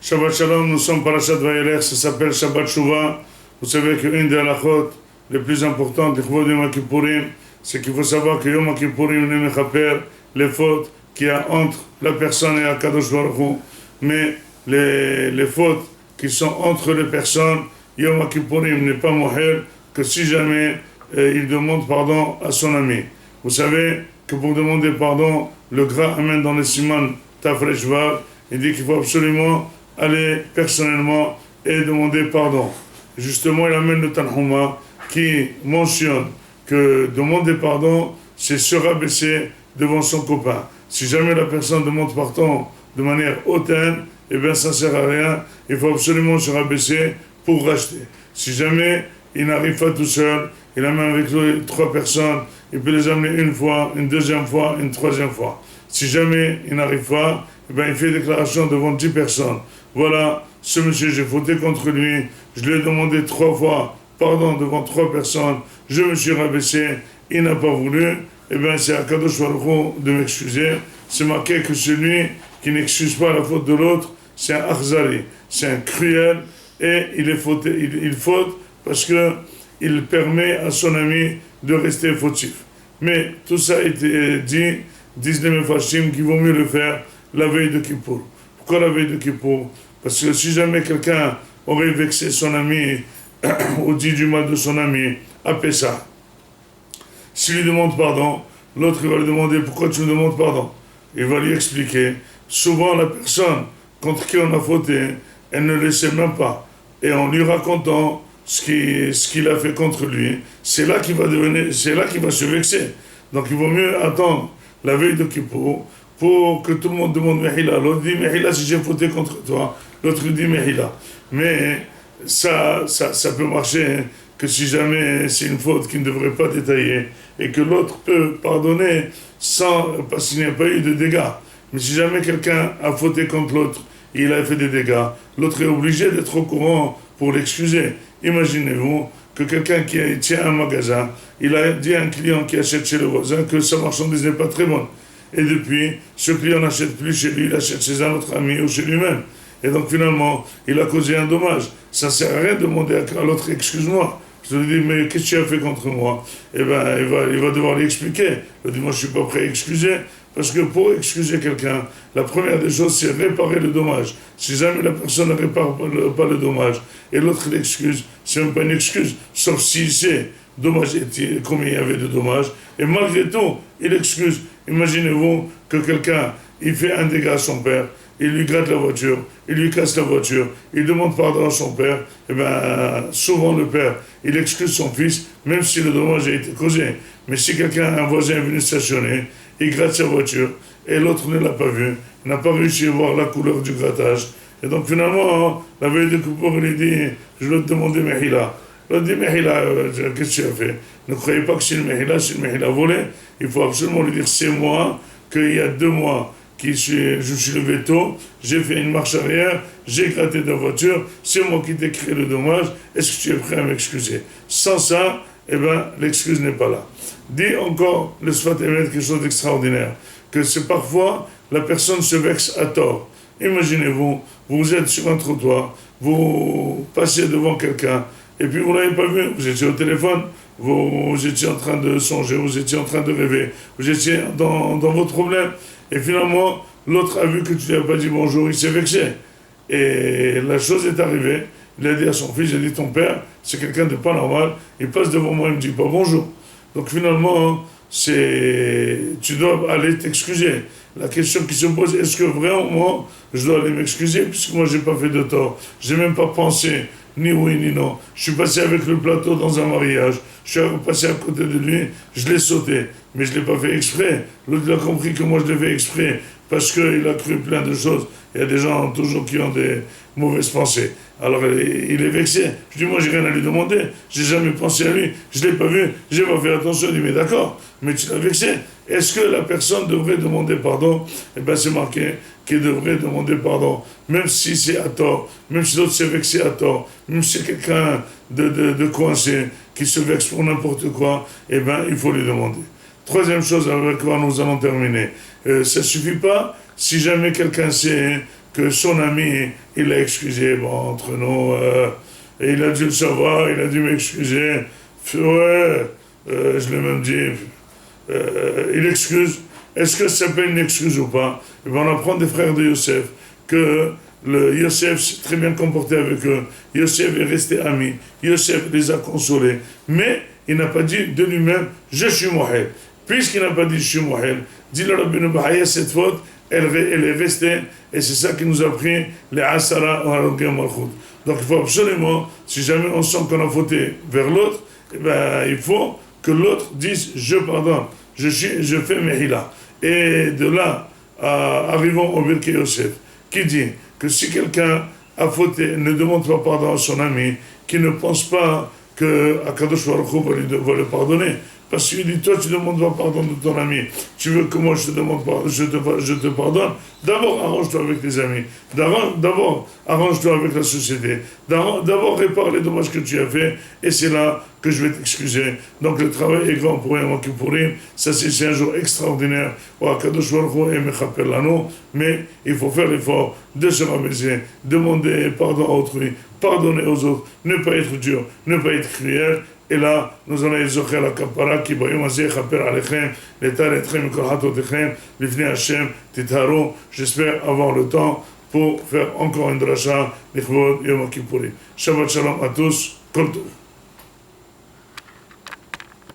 Shabbat Shalom, nous sommes Parashat Vayelech, ça s'appelle Shabbat Shuvah. Vous savez qu'une des halachot les plus importantes des Chuvot de Yom Kippourim, c'est qu'il faut savoir que Yom Kippourim ne mechaper les fautes qu'il y a entre la personne et Akadosh Baruch Hu. Mais les fautes qui sont entre les personnes, Yom Kippourim n'est pas mohel que si jamais il demande pardon à son ami. Vous savez que pour demander pardon, le gras amène dans les siman Tafresh Vav, il dit qu'il faut absolument aller personnellement et demander pardon. Justement, il amène le Tanhuma qui mentionne que demander pardon, c'est se rabaisser devant son copain. Si jamais la personne demande pardon de manière hautaine, eh bien ça ne sert à rien, il faut absolument se rabaisser pour racheter. Si jamais il n'arrive pas tout seul, il amène avec lui 3 personnes, il peut les amener une fois, une deuxième fois, une troisième fois. Si jamais il n'arrive pas, eh bien il fait déclaration devant 10 personnes. Voilà, ce monsieur, j'ai fauté contre lui, je lui ai demandé 3 fois pardon devant 3 personnes, je me suis rabaissé, il n'a pas voulu, eh bien c'est à Kadosh Baruch Hu de m'excuser. C'est marqué que celui qui n'excuse pas la faute de l'autre, c'est un akhzari, c'est un cruel, et il faute parce qu'il permet à son ami de rester fautif. Mais tout ça a été dit, disent les Mefashim qu'il vaut mieux le faire la veille de Kippour. Pourquoi la veille de Kippour? Parce que si jamais quelqu'un aurait vexé son ami ou dit du mal de son ami à Pessah, s'il lui demande pardon, l'autre il va lui demander pourquoi tu me demandes pardon. Il va lui expliquer. Souvent la personne contre qui on a fauté, elle ne le sait même pas. Et en lui racontant ce qu'il a fait contre lui, c'est là qu'il va se vexer. Donc il vaut mieux attendre la veille de Kippour pour que tout le monde demande Mehila. L'autre dit Mehila si j'ai fauté contre toi, l'autre dit Mehila. Mais ça peut marcher hein, que si jamais c'est une faute qui ne devrait pas détailler et que l'autre peut pardonner parce qu'il n'y a pas eu de dégâts. Mais si jamais quelqu'un a fauté contre l'autre, il a fait des dégâts, l'autre est obligé d'être au courant pour l'excuser. Imaginez-vous que quelqu'un qui tient un magasin, il a dit à un client qui achète chez le voisin que sa marchandise n'est pas très bonne. Et depuis, ce client n'achète plus chez lui, il achète chez un autre ami ou chez lui-même. Et donc finalement, il a causé un dommage. Ça ne sert à rien de demander à l'autre, excuse-moi. Je lui dis, mais qu'est-ce que tu as fait contre moi? Eh bien, il va devoir lui expliquer. Il dit, moi je ne suis pas prêt à excuser. Parce que pour excuser quelqu'un, la première des choses, c'est réparer le dommage. Si jamais la personne ne répare pas le dommage et l'autre l'excuse, c'est même pas une excuse, sauf s'il sait combien il y avait de dommages. Et malgré tout, il excuse. Imaginez-vous que quelqu'un, il fait un dégât à son père, il lui gratte la voiture, il lui casse la voiture, il demande pardon à son père, et bien souvent le père, il excuse son fils, même si le dommage a été causé. Mais si un voisin est venu stationner, il gratte sa voiture, et l'autre ne l'a pas vu, il n'a pas réussi à voir la couleur du grattage. Et donc finalement, la veille de Kippour, il dit, je vais te demander Mehila. Il dit, Mehila, qu'est-ce que tu as fait? Ne croyez pas que c'est une Mehila volée. Il faut absolument lui dire, c'est moi, qu'il y a 2 mois, je suis levé tôt, j'ai fait une marche arrière, j'ai gratté ta voiture, c'est moi qui t'ai créé le dommage, est-ce que tu es prêt à m'excuser? Sans ça, eh bien, l'excuse n'est pas là. Dit encore le Sfat Emet quelque chose d'extraordinaire, que c'est parfois la personne se vexe à tort. Imaginez-vous, vous êtes sur un trottoir, vous passez devant quelqu'un, et puis vous ne l'avez pas vu, vous étiez au téléphone, vous étiez en train de songer, vous étiez en train de rêver, vous étiez dans votre problème, et finalement, l'autre a vu que tu ne lui as pas dit bonjour, il s'est vexé. Et la chose est arrivée, il a dit à son fils, il a dit, ton père, c'est quelqu'un de pas normal, il passe devant moi, il me dit pas bonjour. Donc finalement, tu dois aller t'excuser. La question qui se pose, est-ce que vraiment je dois aller m'excuser, puisque moi j'ai pas fait de tort, j'ai même pas pensé, ni oui ni non. Je suis passé avec le plateau dans un mariage, je suis passé à côté de lui, je l'ai sauté, mais je l'ai pas fait exprès. L'autre a compris que moi je l'ai fait exprès, parce qu'il a cru plein de choses. Il y a des gens toujours qui ont des mauvaises pensées. Alors il est vexé. Je dis, moi j'ai rien à lui demander, j'ai jamais pensé à lui, je l'ai pas vu, j'ai pas fait attention. Il dit, mais d'accord, mais tu l'as vexé. Est-ce que la personne devrait demander pardon? Eh bien c'est marqué qu'il devrait demander pardon, même si c'est à tort, même si l'autre s'est vexé à tort, même si c'est quelqu'un de coincé, qui se vexe pour n'importe quoi, eh bien il faut lui demander. Troisième chose avec quoi nous allons terminer. Ça ne suffit pas si jamais quelqu'un sait que son ami, il l'a excusé, bon, entre nous, et il a dû le savoir, il a dû m'excuser. Ouais, je l'ai même dit, il excuse. Est-ce que ça s'appelle une excuse ou pas? Et bien, on apprend des frères de Yosef que Yosef s'est très bien comporté avec eux. Yosef est resté ami. Yosef les a consolés. Mais il n'a pas dit de lui-même, je suis Mohel. Puisqu'il n'a pas dit je suis Mohel, dit le Rabbeinu Bahaya, cette faute, elle est restée, et c'est ça qui nous a pris les Asara ou Harogé Malchut. Donc il faut absolument, si jamais on sent qu'on a fauté vers l'autre, eh ben, il faut que l'autre dise je pardonne, je fais Mehila. Et de là, arrivons au Birkei Yosef, qui dit que si quelqu'un a fauté, ne demande pas pardon à son ami, qui ne pense pas que Akadosh Baruch Hu va le pardonner. Parce qu'il dit, toi tu ne demandes pas pardon de ton ami, tu veux que moi je te demande pas, je te pardonne. D'abord arrange-toi avec tes amis, d'abord arrange-toi avec la société, d'abord répare les dommages que tu as fait, et c'est là que je vais t'excuser. Donc le travail est grand pour Yom Kippourim, ça c'est un jour extraordinaire, où Akadosh Baruch Hu est Mechaper Lanu, mais il faut faire l'effort de se rabaisser, demander pardon à autrui, pardonner aux autres, ne pas être dur, ne pas être cruel. Et là, nous allons ézocher la kapara qui bayom azeh chaper alechem, l'état etchem et kol hatotechem, l'ifnei Hashem, titharu. J'espère avoir le temps pour faire encore une dracha, l'chvod Yom Kippourim. Shabbat shalom à tous, kol tov.